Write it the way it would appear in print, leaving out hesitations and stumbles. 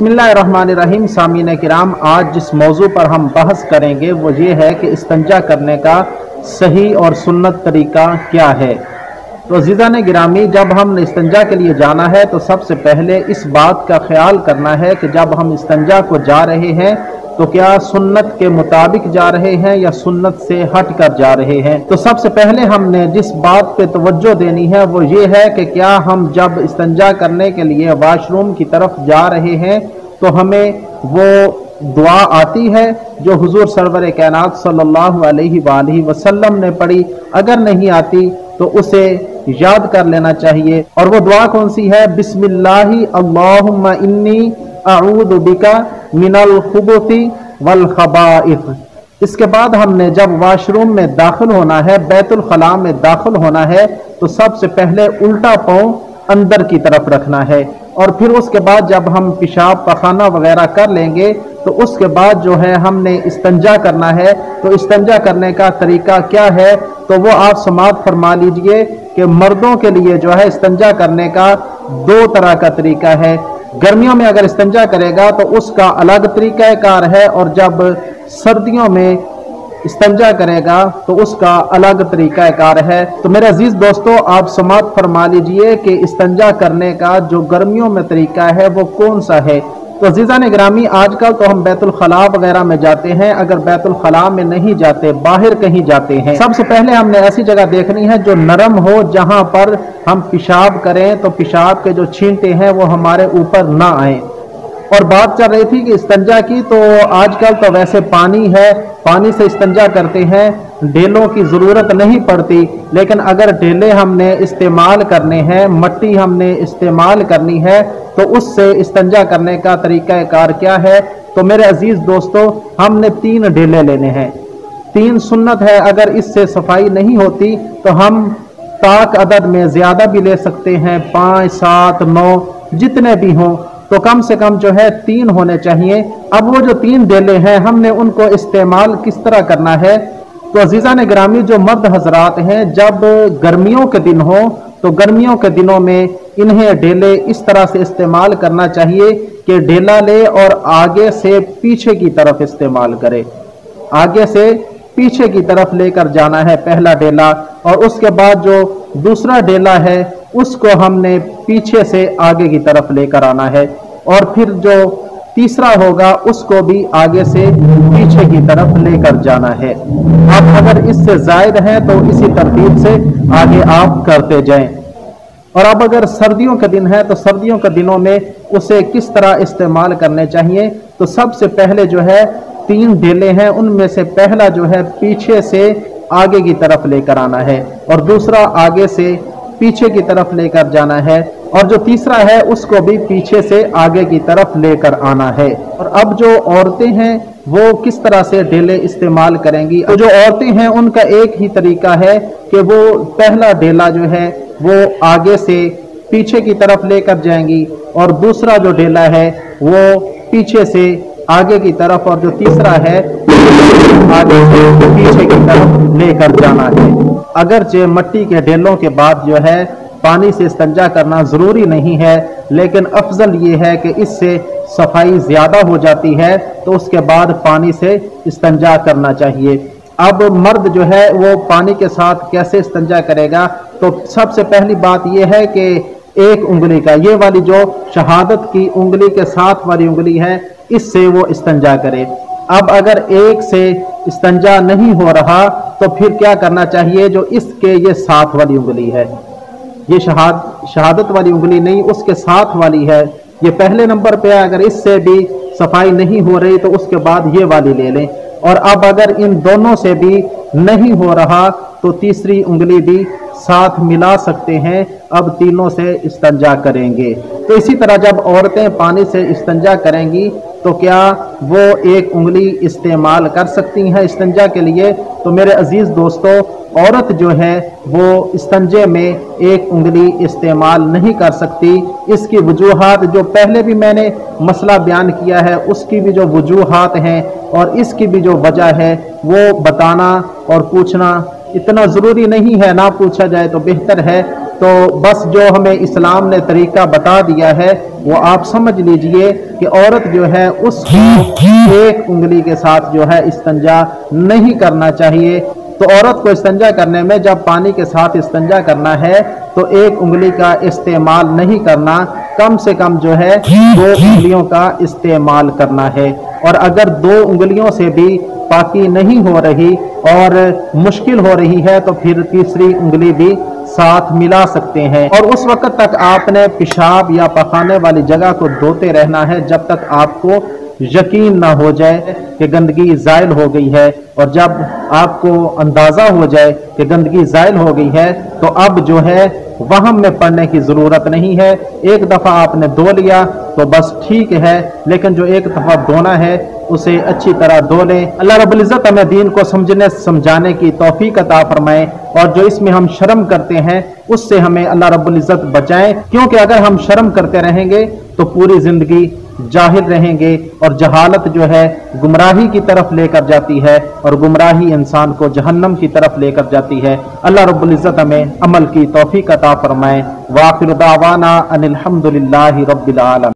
बिस्मिल्लाहिर्रहमानिर्रहीम। सामीन किराम, आज जिस मौजू पर हम बहस करेंगे वो ये है कि इस्तंजा करने का सही और सुन्नत तरीका क्या है। तो अज़ीज़ान गिरामी, जब हम इस्तंजा के लिए जाना है तो सबसे पहले इस बात का ख्याल करना है कि जब हम इस्तंजा को जा रहे हैं तो क्या सुन्नत के मुताबिक जा रहे हैं या सुन्नत से हट कर जा रहे हैं। तो सबसे पहले हमने जिस बात पे तवज्जो देनी है वो ये है कि क्या हम जब इस्तंजा करने के लिए वाशरूम की तरफ जा रहे हैं तो हमें वो दुआ आती है जो हुजूर सरवर कायनात सल्लल्लाहु अलैहि वसल्लम ने पढ़ी। अगर नहीं आती तो उसे याद कर लेना चाहिए। और वो दुआ कौन सी है? बिस्मिल्लाहि अल्लाहुम्मा इन्नी अऊज़ु बिका मिनल खुबुथि वल खबाइथ। इसके बाद हमने जब वाशरूम में दाखिल होना है, बैतुल खला में दाखिल होना है, तो सबसे पहले उल्टा पाँव अंदर की तरफ रखना है। और फिर उसके बाद जब हम पेशाब पखाना वगैरह कर लेंगे तो उसके बाद जो है हमने इस्तंजा करना है। तो इस्तंजा करने का तरीका क्या है तो वो आप समाअत फरमा लीजिए कि मर्दों के लिए जो है इस्तंजा करने का दो तरह का तरीका है। गर्मियों में अगर इस्तंजा करेगा तो उसका अलग तरीका कार है, और जब सर्दियों में इस्तंजा करेगा तो उसका अलग तरीका कार है। तो मेरे अजीज दोस्तों, आप समाअत फरमा लीजिए कि इस्तंजा करने का जो गर्मियों में तरीका है वो कौन सा है। तो अज़ीज़ान गिरामी, आजकल तो हम बैतुल खला वगैरह में जाते हैं। अगर बैतुल खला में नहीं जाते, बाहर कहीं जाते हैं, सबसे पहले हमने ऐसी जगह देखनी है जो नरम हो, जहां पर हम पेशाब करें तो पेशाब के जो छींटे हैं वो हमारे ऊपर ना आए। और बात चल रही थी कि इस्तंजा की, तो आजकल तो वैसे पानी है, पानी से इस्तंजा करते हैं, ढेलों की ज़रूरत नहीं पड़ती। लेकिन अगर ढेले हमने इस्तेमाल करने हैं, मट्टी हमने इस्तेमाल करनी है, तो उससे इस्तंजा करने का तरीका कार क्या है। तो मेरे अजीज दोस्तों, हमने 3 ढेले लेने हैं। 3 सुन्नत है। अगर इससे सफाई नहीं होती तो हम ताक अदद में ज़्यादा भी ले सकते हैं, 5, 7, 9 जितने भी हों, तो कम से कम जो है 3 होने चाहिए। अब वो जो 3 डेले हैं हमने उनको इस्तेमाल किस तरह करना है। तो अजीज़ान गिरामी, जो मर्द हजरात हैं, जब गर्मियों के दिन हो तो गर्मियों के दिनों में इन्हें डेले इस तरह से इस्तेमाल करना चाहिए कि डेला ले और आगे से पीछे की तरफ इस्तेमाल करे। आगे से पीछे की तरफ लेकर जाना है पहला डेला, और उसके बाद जो दूसरा डेला है उसको हमने पीछे से आगे की तरफ लेकर आना है, और फिर जो तीसरा होगा उसको भी आगे से पीछे की तरफ लेकर जाना है। अब अगर इससे जायद है तो इसी तरतीब से आगे आप करते जाएं। और अब अगर सर्दियों का दिन है तो सर्दियों के दिनों में उसे किस तरह इस्तेमाल करने चाहिए। तो सबसे पहले जो है 3 ढेले हैं, उनमें से पहला जो है पीछे से आगे की तरफ लेकर आना है, और दूसरा आगे से पीछे की तरफ लेकर जाना है, और जो तीसरा है उसको भी पीछे से आगे की तरफ लेकर आना है। और अब जो औरतें हैं वो किस तरह से ढेले इस्तेमाल करेंगी। तो जो औरतें हैं उनका एक ही तरीका है कि वो पहला ढेला जो है वो आगे से पीछे की तरफ लेकर जाएंगी, और दूसरा जो ढेला है वो पीछे से आगे की तरफ, और जो तीसरा है आगे से पीछे की तरफ लेकर जाना है। अगरचे मट्टी के ढेलों के बाद जो है पानी से इस्तंजा करना ज़रूरी नहीं है, लेकिन अफजल ये है कि इससे सफाई ज़्यादा हो जाती है, तो उसके बाद पानी से इस्तंजा करना चाहिए। अब मर्द जो है वो पानी के साथ कैसे इस्तंजा करेगा। तो सबसे पहली बात यह है कि एक उंगली का, ये वाली जो शहादत की उंगली के साथ वाली उंगली है, इससे वो इस्तंजा करे। अब अगर एक से इस्तंजा नहीं हो रहा तो फिर क्या करना चाहिए। जो इसके ये साथ वाली उंगली है, ये शहादत वाली उंगली नहीं, उसके साथ वाली है, ये पहले नंबर पे है। अगर इससे भी सफाई नहीं हो रही तो उसके बाद ये वाली ले लें। और अब अगर इन दोनों से भी नहीं हो रहा तो तीसरी उंगली भी साथ मिला सकते हैं। अब तीनों से इस्तंजा करेंगे। तो इसी तरह जब औरतें पानी से इस्तंजा करेंगी तो क्या वो एक उंगली इस्तेमाल कर सकती हैं इस्तंजा के लिए। तो मेरे अजीज दोस्तों, औरत जो है वो इस्तंजे में एक उंगली इस्तेमाल नहीं कर सकती। इसकी वजूहात जो पहले भी मैंने मसला बयान किया है उसकी भी जो वजूहात हैं और इसकी भी जो वजह है वो बताना और पूछना इतना ज़रूरी नहीं है, ना पूछा जाए तो बेहतर है। तो बस जो हमें इस्लाम ने तरीका बता दिया है वो आप समझ लीजिए कि औरत जो है उसको एक उंगली के साथ जो है इस्तंजा नहीं करना चाहिए। तो औरत को इस्तंजा करने में जब पानी के साथ इस्तंजा करना है तो एक उंगली का इस्तेमाल नहीं करना, कम से कम जो है 2 उंगलियों का इस्तेमाल करना है। और अगर 2 उंगलियों से भी पाकी नहीं हो रही और मुश्किल हो रही है तो फिर तीसरी उंगली भी साथ मिला सकते हैं। और उस वक्त तक आपने पेशाब या पखाने वाली जगह को धोते रहना है जब तक आपको यकीन ना हो जाए कि गंदगी ज़ाइल हो गई है। और जब आपको अंदाज़ा हो जाए कि गंदगी ज़ाइल हो गई है तो अब जो है वहम में पड़ने की ज़रूरत नहीं है। एक दफ़ा आपने धो लिया तो बस ठीक है, लेकिन जो एक दफ़ा धोना है उसे अच्छी तरह धो लें। अल्लाह रब्बुल इज़्ज़त हमें दीन को समझने समझाने की तौफीक अता फरमाए, और जो इसमें हम शर्म करते हैं उससे हमें अल्लाह रब्बुल इज़्ज़त बचाएं, क्योंकि अगर हम शर्म करते रहेंगे तो पूरी ज़िंदगी जाहिल रहेंगे और जहालत जो है गुमराही की तरफ लेकर जाती है और गुमराही इंसान को जहन्नम की तरफ लेकर जाती है। अल्लाह रब्बुल इज़्ज़त हमें अमल की तौफीक अता फरमाए। व आखिर दावाना अनिल हम्दुलिल्लाहि रब्बिल आलमीन।